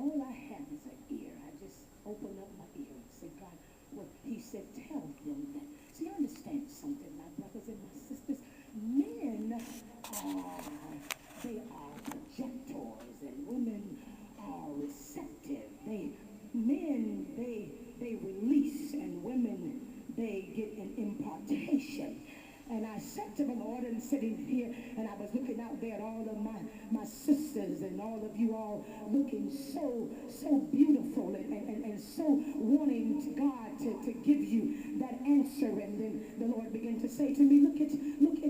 all I have is an ear. I just opened up my ear and said, God, well, he said, tell them that. See, understand something, my brothers and my sisters. Men are, they are projectors, and women are receptive. They release, and women, they get an impartation. And I said to the Lord, and sitting here, and I was looking out there at all of my sisters and all of you all looking so beautiful and so wanting God to give you that answer. And then the Lord began to say to me, look at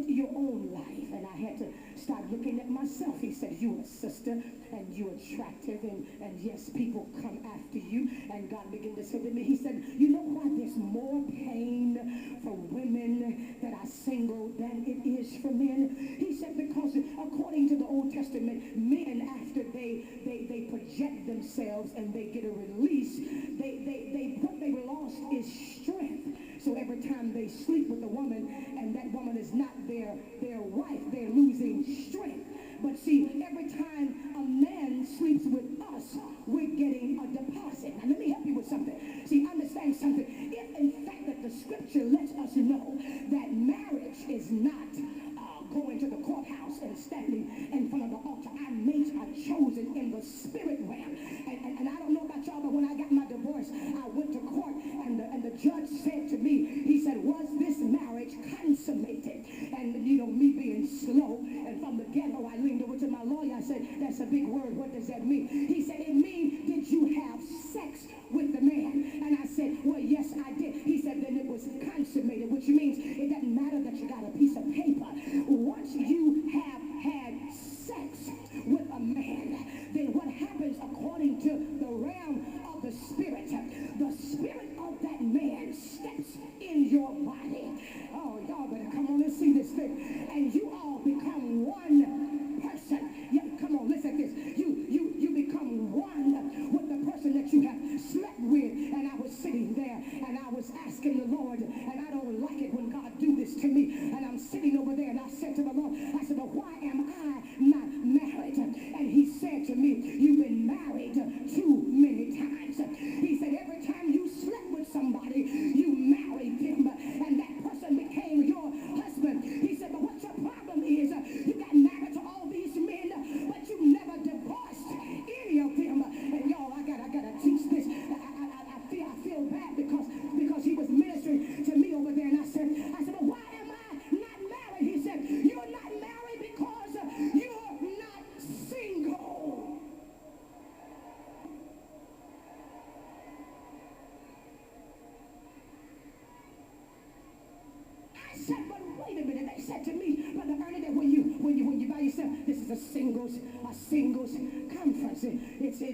your own life. And I had to start looking at myself. He said, you're a sister, and you're attractive, and yes, people come after you. And God began to say to me, he said, you know why there's more pain for women that are single than it is for men? He said, because according to the Old Testament, men, after they project themselves and they get a release, what they lost is strength. So every time they sleep with a woman and that woman is not their wife, they're losing strength. But see, every time a man sleeps with us, we're getting a deposit. Now let me help you with something. See, understand something. If in fact that the scripture lets us know that marriage is not going to the courthouse and standing in front of the altar. Our mates are chosen in the spirit realm. And I don't know about y'all, but when I got my divorce, I went to court, and the judge said to me, he said, was this marriage consummated? And you know, me being slow, and from the get-go, I leaned over to my lawyer. I said, that's a big word. What does that mean? He said, it means, did you have sex with the man? And I said, well, yes, I did. He said, then it was consummated, which means it doesn't matter that you got a piece of paper. Once you have had sex with a man, then what happens according to the realm of the spirit of that man steps in your body. Oh, y'all better come on and see this thing. And you all become one person. Yeah, come on, listen to this. You become one with the person that you have slept with. And I was sitting there and I was asking the Lord, and I don't like it when God do this to me. And I'm sitting over there and I said to the Lord, I said, but why am I not married? And he said to me, you've been married too many times. He said, every time you slept with somebody, you married them, and that person became your husband. He said, but what your problem is, you got married to all these men, but you never divorced any of them. And y'all, I gotta teach this. I feel bad because he was ministering to me over there, and I said, but why am I not married? He said, you're not married because you're not single. I said, but wait a minute. They said to me, Brother Ernie, that when you by yourself, this is a singles conference.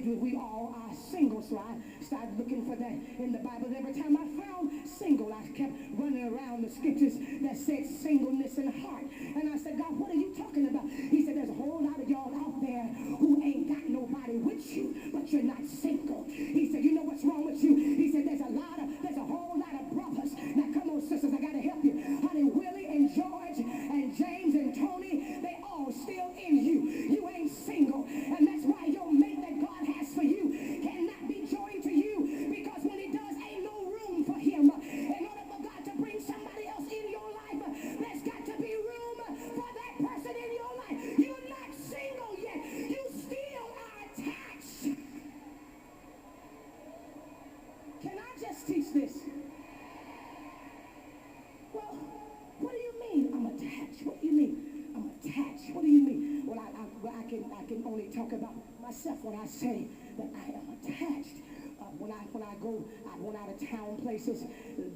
We all are single. So I started looking for that in the Bible. Every time I found single, I kept running around the scriptures that said singleness in heart. And I said, God, what are you talking about? He said, there's a whole lot of y'all out there who ain't got nobody with you, but you're not single. He said, you know what's wrong with you? He said, there's a whole lot of brothers. Now come on, sisters, I gotta help you. Honey, Willie and George and James and Tony, they all still in you. You ain't single. And that's why your mate that God has for you cannot be joined to you, because when he does, ain't no room for him. In order for God to bring somebody else in your life, there's got to be room for that person in your life. You're not single yet. You still are attached. Can I just teach this? Well, what do you mean I'm attached? What do you mean I'm attached? What do you mean? Well, I can only talk about myself when I say that I am attached. When I went out of town places,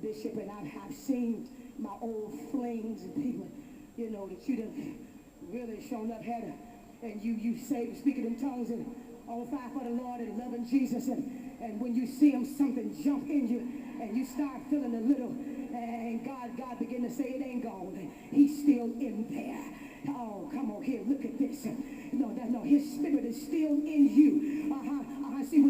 Bishop, and I've seen my old flings and people, you know, that you done really shown up had and you say speaking in tongues and on fire for the Lord and loving Jesus, and when you see him, something jump in you and you start feeling a little, and God begin to say it ain't gone. He's still in there. Oh, come on here, look at this. No, his spirit is still in you. See,